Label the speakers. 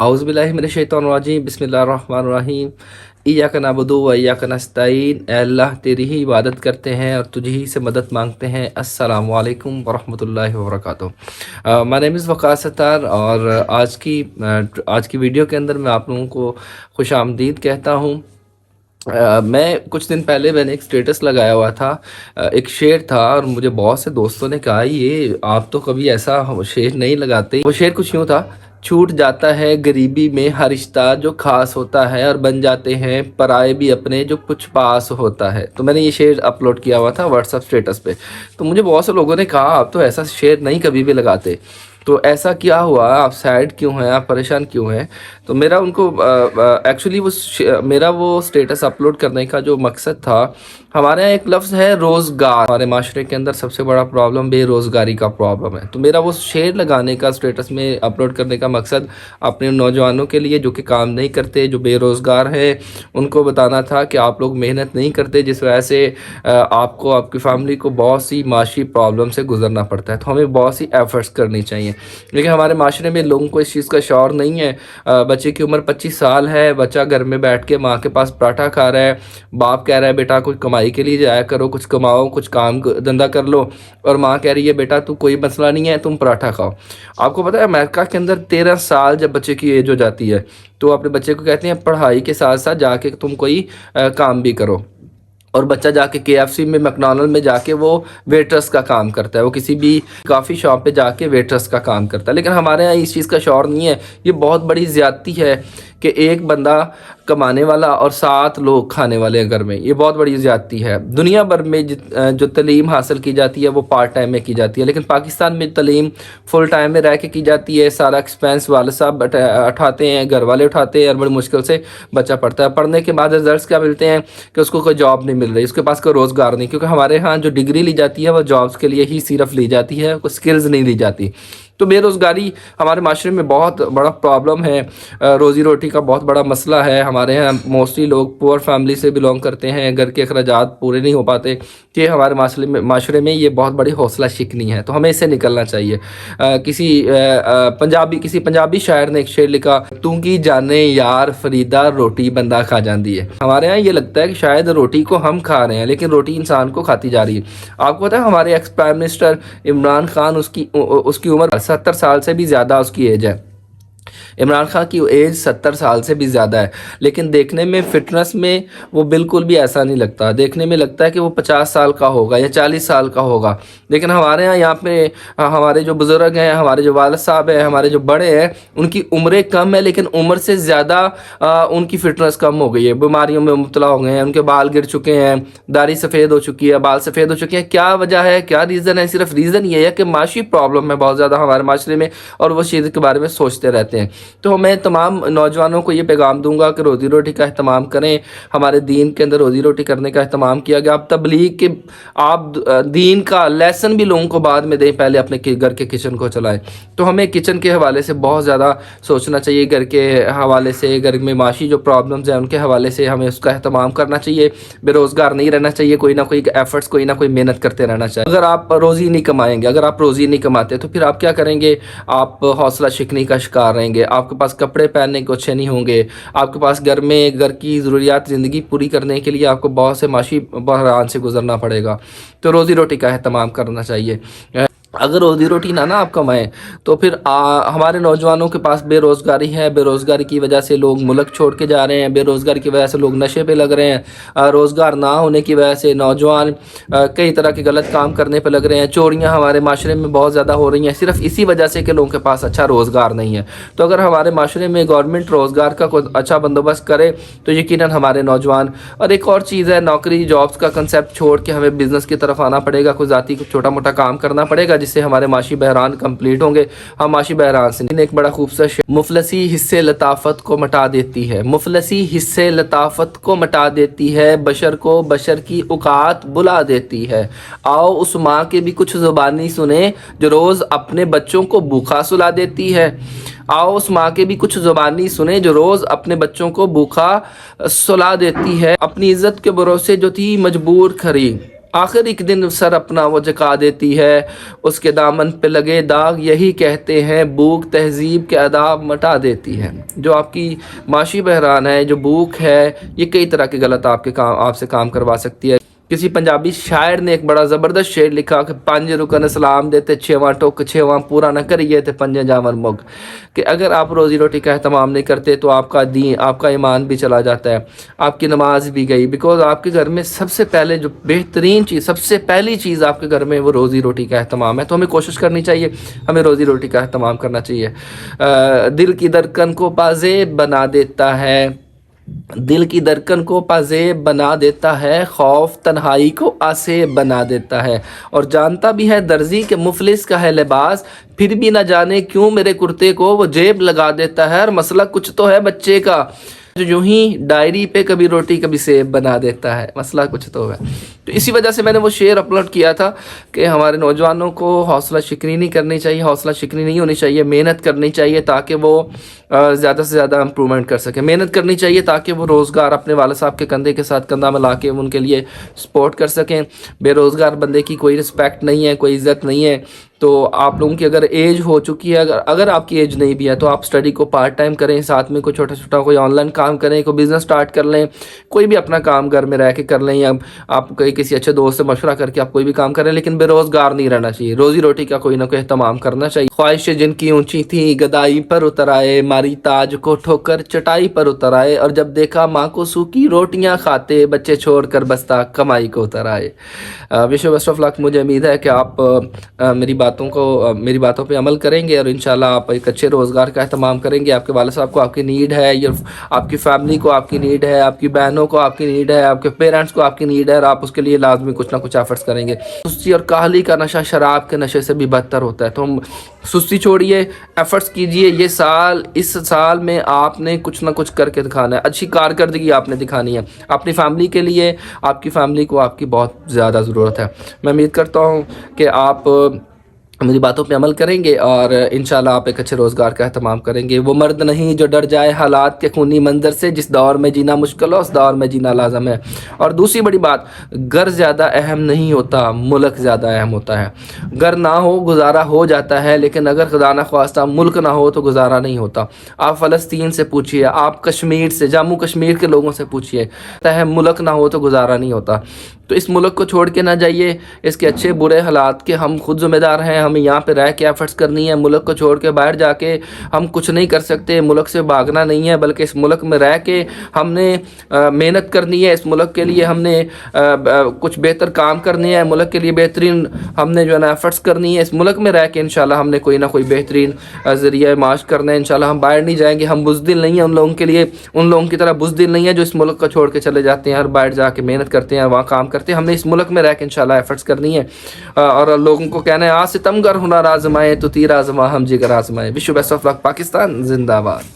Speaker 1: औज़ुबिल्लाहि मिनश्शैतानिर्रजीम बिस्मिल्लाहिर्रहमानिर्रहीम इय्याका नअबुदु व इय्याका नस्तईन। ऐ अल्लाह तेरी ही इबादत करते हैं और तुझ ही से मदद मांगते हैं। अस्सलामु अलैकुम व रहमतुल्लाहि व बरकातुहू। My name is Waqas Sattar और आज की वीडियो के अंदर मैं आप लोगों को खुशामदीद कहता हूँ। मैं कुछ दिन पहले मैंने एक स्टेटस लगाया हुआ था। एक शेर था और मुझे बहुत से दोस्तों ने कहा ये आप तो कभी ऐसा शेर नहीं लगाते। वो शेर कुछ यूँ था, छूट जाता है गरीबी में हर रिश्ता जो खास होता है और बन जाते हैं पराए भी अपने जो कुछ पास होता है। तो मैंने ये शेर अपलोड किया हुआ था व्हाट्सएप स्टेटस पे। तो मुझे बहुत से लोगों ने कहा आप तो ऐसा शेर नहीं कभी भी लगाते, तो ऐसा क्या हुआ, आप सैड क्यों हैं, आप परेशान क्यों हैं। तो मेरा उनको एक्चुअली मेरा वो स्टेटस अपलोड करने का जो मकसद था, हमारे यहाँ एक लफ्ज़ है रोज़गार। हमारे माशरे के अंदर सबसे बड़ा प्रॉब्लम बेरोज़गारी का प्रॉब्लम है। तो मेरा वो शेर लगाने का स्टेटस में अपलोड करने का मकसद अपने नौजवानों के लिए जो कि काम नहीं करते, जो बेरोज़गार हैं, उनको बताना था कि आप लोग मेहनत नहीं करते, जिस वजह से आपको आपकी फैमिली को बहुत सी माशी प्रॉब्लम से गुजरना पड़ता है। तो हमें बहुत सी एफ़र्ट्स करनी चाहिए, लेकिन हमारे माशरे में लोगों को इस चीज़ का शौर नहीं है। बच्चे की उम्र 25 साल है, बच्चा घर में बैठ के माँ के पास पराठा खा रहा है, बाप कह रहा है बेटा कुछ कमाई के लिए जाया करो, कुछ कमाओ, कुछ काम धंधा कर लो, और माँ कह रही है बेटा तू कोई मसला नहीं है, तुम पराठा खाओ। आपको पता है अमेरिका के अंदर 13 साल जब बच्चे की एज हो जाती है तो अपने बच्चे को कहते हैं पढ़ाई के साथ साथ जाके तुम कोई काम भी करो। और बच्चा जाके KFC में, मैकडॉनल्ड में जाके वो वेटर्स का काम करता है, वो किसी भी काफ़ी शॉप पे जाके वेटर्स का काम करता है। लेकिन हमारे यहाँ इस चीज़ का शौर नहीं है। ये बहुत बड़ी ज़्यादती है कि एक बंदा कमाने वाला और 7 लोग खाने वाले हैं घर में। ये बहुत बड़ी ज़्यादती है। दुनिया भर में जो तालीम हासिल की जाती है वो पार्ट टाइम में की जाती है, लेकिन पाकिस्तान में तालीम फुल टाइम में रह के की जाती है। सारा एक्सपेंस वाले साहब उठाते हैं, घर वाले उठाते हैं, और बड़ी मुश्किल से बच्चा पढ़ता है। पढ़ने के बाद रिजल्ट्स क्या मिलते हैं कि उसको कोई जॉब नहीं मिल रही, उसके पास कोई रोज़गार नहीं, क्योंकि हमारे यहाँ जो डिग्री ली जाती है वो जॉब्स के लिए ही सिर्फ ली जाती है, कोई स्किल्स नहीं ली जाती। तो बेरोज़गारी हमारे माशरे में बहुत बड़ा प्रॉब्लम है, रोज़ी रोटी का बहुत बड़ा मसला है। हमारे यहाँ मोस्टली लोग पुअर फैमिली से बिलोंग करते हैं, घर के अखराजात पूरे नहीं हो पाते, कि हमारे माशरे में ये बहुत बड़ी हौसला शिकनी है। तो हमें इससे निकलना चाहिए। किसी पंजाबी शायर ने एक शेर लिखा, तू की जाने यार फरीदा रोटी बंदा खा जाती है। हमारे यहाँ ये लगता है कि शायद रोटी को हम खा रहे हैं, लेकिन रोटी इंसान को खाती जा रही है। आपको पता है हमारे ex prime minister Imran Khan, उसकी उम्र 70 साल से भी ज़्यादा उसकी एज है। इमरान खान की एज 70 साल से भी ज़्यादा है, लेकिन देखने में फ़िटनेस में वो बिल्कुल भी ऐसा नहीं लगता। देखने में लगता है कि वो 50 साल का होगा या 40 साल का होगा। लेकिन हमारे यहाँ पे हमारे जो बुज़ुर्ग हैं, हमारे जो वालिद साहब हैं, हमारे जो बड़े हैं, उनकी उम्रें कम है, लेकिन उम्र से ज़्यादा उनकी फ़िटनेस कम हो गई है, बीमारियों में मुब्तला हो गए हैं, उनके बाल गिर चुके हैं, दाढ़ी सफ़ेद हो चुकी है, बाल सफ़ेद हो चुके हैं। क्या वजह है, क्या रीज़न है? सिर्फ रीज़न ये है कि माशी प्रॉब्लम है बहुत ज़्यादा हमारे माशरे में, और वो चीज़ के बारे में सोचते रहते हैं। तो मैं तमाम नौजवानों को ये पैगाम दूंगा कि रोज़ी रोटी का अहतमाम करें। हमारे दीन के अंदर रोज़ी रोटी करने का अहतमाम किया गया। आप तबलीग के, आप दीन का लेसन भी लोगों को बाद में दें, पहले अपने घर के किचन को चलाएं। तो हमें किचन के हवाले से बहुत ज़्यादा सोचना चाहिए, घर के हवाले से, घर में माशी जो प्रॉब्लम्स हैं उनके हवाले से हमें उसका अहतमाम करना चाहिए। बेरोज़गार नहीं रहना चाहिए, कोई ना कोई एफर्ट्स, कोई ना कोई मेहनत करते रहना चाहिए। अगर आप रोज़ी नहीं कमाएंगे, अगर आप रोज़ी नहीं कमाते, तो फिर आप क्या करेंगे? आप हौसला शिकनी का शिकार रहेंगे। आपके पास कपड़े पहनने को अच्छे नहीं होंगे, आपके पास घर में घर की ज़रूरियात ज़िंदगी पूरी करने के लिए आपको बहुत से माशी बहरान से गुजरना पड़ेगा। तो रोज़ी रोटी का अहतमाम करना चाहिए। अगर रोज़ी रोटी ना आप कमाएं तो फिर हमारे नौजवानों के पास बेरोज़गारी है। बेरोज़गारी की वजह से लोग मुल्क छोड़ के जा रहे हैं, बेरोज़गारी की वजह से लोग नशे पे लग रहे हैं, रोज़गार ना होने की वजह से नौजवान कई तरह के गलत काम करने पे लग रहे हैं। चोरियां हमारे माशरे में बहुत ज़्यादा हो रही हैं, सिर्फ इसी वजह से कि लोगों के पास अच्छा रोज़गार नहीं है। तो अगर हमारे माशरे में गवर्नमेंट रोज़गार का कोई अच्छा बंदोबस्त करे तो यकीनन हमारे नौजवान, और एक और चीज़ है, नौकरी जॉब्स का कंसेप्ट छोड़ के हमें बिज़नेस की तरफ आना पड़ेगा, कोई ज़ाती छोटा मोटा काम करना पड़ेगा, जिससे हमारे माशी बहरान कंप्लीट होंगे। हम माशी बहरान से एक बड़ा खूबसूरत, मुफलसी हिस्से लताफत को मिटा देती है, मुफलसी हिस्से लताफत को मिटा देती है, बशर को बशर की औकात बुला देती है। आओ उस माँ के भी कुछ ज़ुबानी सुने जो रोज़ अपने बच्चों को भूखा सुला देती है। आओ उस माँ के भी कुछ ज़ुबानी सुने जो रोज़ अपने बच्चों को भूखा सुला देती है। अपनी इज़्ज़त के भरोसे जो थी मजबूर खड़ी, آخر ایک دن سر اپنا وہ جھکا دیتی ہے، اس کے دامن پہ لگے داغ یہی کہتے ہیں، بھوک تہذیب کے آداب مٹا دیتی ہے۔ جو آپ کی معاشی بحران ہے، جو بھوک ہے، یہ کئی طرح کے غلط آپ سے کام کروا سکتی ہے۔ کسی پنجابی شاعر نے ایک بڑا زبردست شعر لکھا کہ 5 رکن اسلام دیتے 6واں ٹوک 6واں پورا نہ کریے تے 5 جاون مگ، کہ اگر آپ روزی روٹی کا اہتمام نہیں کرتے تو آپ کا دین، آپ کا ایمان بھی چلا جاتا ہے، آپ کی نماز بھی گئی، بیکاز آپ کے گھر میں سب سے پہلے جو بہترین چیز، سب سے پہلی چیز آپ کے گھر میں وہ روزی روٹی کا اہتمام ہے۔ تو ہمیں کوشش کرنی چاہیے، ہمیں روزی روٹی کا اہتمام کرنا چاہیے۔ دل کی دھڑکن کو پازیب بنا دیتا ہے، دل کی دھڑکن کو پازیب بنا دیتا ہے، خوف تنہائی کو آسیب بنا دیتا ہے، اور جانتا بھی ہے درزی کہ مفلس کا ہے لباس، پھر بھی نہ جانے کیوں میرے کرتے کو وہ جیب لگا دیتا ہے، اور مسئلہ کچھ تو ہے بچے کا جو یوں ہی ڈائری پہ کبھی روٹی کبھی سیب بنا دیتا ہے، مسئلہ کچھ تو ہے۔ تو اسی وجہ سے میں نے وہ شعر اپلوڈ کیا تھا کہ ہمارے نوجوانوں کو حوصلہ شکنی نہیں کرنی چاہیے، حوصلہ شکنی نہیں ہونی چاہیے، محنت کرنی چاہیے تاکہ وہ زیادہ سے زیادہ امپرومنٹ کر سکیں، محنت کرنی چاہیے تاکہ وہ روزگار اپنے والد صاحب کے کندھے کے ساتھ کندھا ملا کے ان کے لیے سپورٹ کر سکیں۔ بے روزگار بندے کی کوئی رسپیکٹ نہیں ہے، کوئی عزت نہیں ہے۔ تو آپ لوگوں کی اگر ایج ہو چکی ہے، اگر آپ کی ایج نہیں بھی ہے تو آپ اسٹڈی کو پارٹ ٹائم کریں، ساتھ میں کوئی چھوٹا چھوٹا کوئی آن لائن کام کریں، کوئی بزنس سٹارٹ کر لیں، کوئی بھی اپنا کام گھر میں رہ کے کر لیں، یا آپ کسی اچھے دوست سے مشورہ کر کے آپ کوئی بھی کام کریں، لیکن بے روزگار نہیں رہنا چاہیے، روزی روٹی کا کوئی نہ کوئی اہتمام کرنا چاہیے۔ خواہشیں جن کی اونچی تھیں گدائی پر اتر آئے، ماری تاج کو ٹھوکر چٹائی پر اتر آئے، اور جب دیکھا ماں کو سوکھی روٹیاں کھاتے، بچے چھوڑ کر بستہ کمائی کو اتر آئے۔ وش بیسٹ آف لک۔ مجھے امید ہے کہ آپ میری باتوں پہ عمل کریں گے، اور انشاءاللہ آپ ایک اچھے روزگار کا اہتمام کریں گے۔ آپ کے والد صاحب کو آپ کی نیڈ ہے، یا آپ کی فیملی کو آپ کی نیڈ ہے، آپ کی بہنوں کو آپ کی نیڈ ہے، آپ کے پیرنٹس کو آپ کی نیڈ ہے، اور آپ اس کے لیے لازمی کچھ نہ کچھ ایفرٹس کریں گے۔ سستی اور کاہلی کا نشہ شراب کے نشے سے بھی بدتر ہوتا ہے، تو ہم سستی چھوڑیے، ایفرٹس کیجئے۔ اس سال میں آپ نے کچھ نہ کچھ کر کے دکھانا ہے، اچھی کارکردگی آپ نے دکھانی ہے اپنی فیملی کے لیے۔ آپ کی فیملی کو آپ کی بہت زیادہ ضرورت ہے۔ میں امید کرتا ہوں کہ آپ میری باتوں پہ عمل کریں گے، اور انشاءاللہ آپ ایک اچھے روزگار کا اہتمام کریں گے۔ وہ مرد نہیں جو ڈر جائے حالات کے خونی منظر سے، جس دور میں جینا مشکل ہو اس دور میں جینا لازم ہے۔ اور دوسری بڑی بات، گھر زیادہ اہم نہیں ہوتا، ملک زیادہ اہم ہوتا ہے۔ گھر نہ ہو گزارا ہو جاتا ہے، لیکن اگر خدا نہ خواستہ ملک نہ ہو تو گزارا نہیں ہوتا۔ آپ فلسطین سے پوچھئے، آپ کشمیر سے، جموں کشمیر کے لوگوں سے پوچھئے، ملک نہ ہو تو گزارا نہیں ہوتا۔ تو اس ملک کو چھوڑ کے نہ جائیے، اس کے اچھے برے حالات کے ہم خود ذمہ دار ہیں۔ ہمیں یہاں پہ رہ کے ایفرٹس کرنی ہے، ملک کو چھوڑ کے باہر جا کے ہم کچھ نہیں کر سکتے، ملک سے بھاگنا نہیں ہے، بلکہ اس ملک میں رہ کے ہم نے محنت کرنی ہے، اس ملک کے لیے ہم نے کچھ بہتر کام کرنی ہے، ملک کے لیے بہترین ہم نے جو ہے نا ایفرٹس کرنی ہے، اس ملک میں رہ کے انشاءاللہ ہم نے کوئی نہ کوئی بہترین ذریعہ معاش کرنا ہے۔ انشاءاللہ ہم باہر نہیں جائیں گے، ہم بزدل نہیں ہیں ان لوگوں کے لیے، ان لوگوں کی طرح بزدل نہیں ہیں جو اس ملک کو چھوڑ کے چلے جاتے ہیں اور باہر جا کے محنت کرتے ہیں، وہاں کام کرتے ہیں۔ ہم نے اس ملک میں رہ کے انشاءاللہ ایفرٹس کرنی ہے، اور لوگوں کو کہنا ہے ستم گر ہنر آزمائے تو تیر آزما ہم جگر آزمائے۔ وش یو بیسٹ آف لک۔ پاکستان زندہ باد۔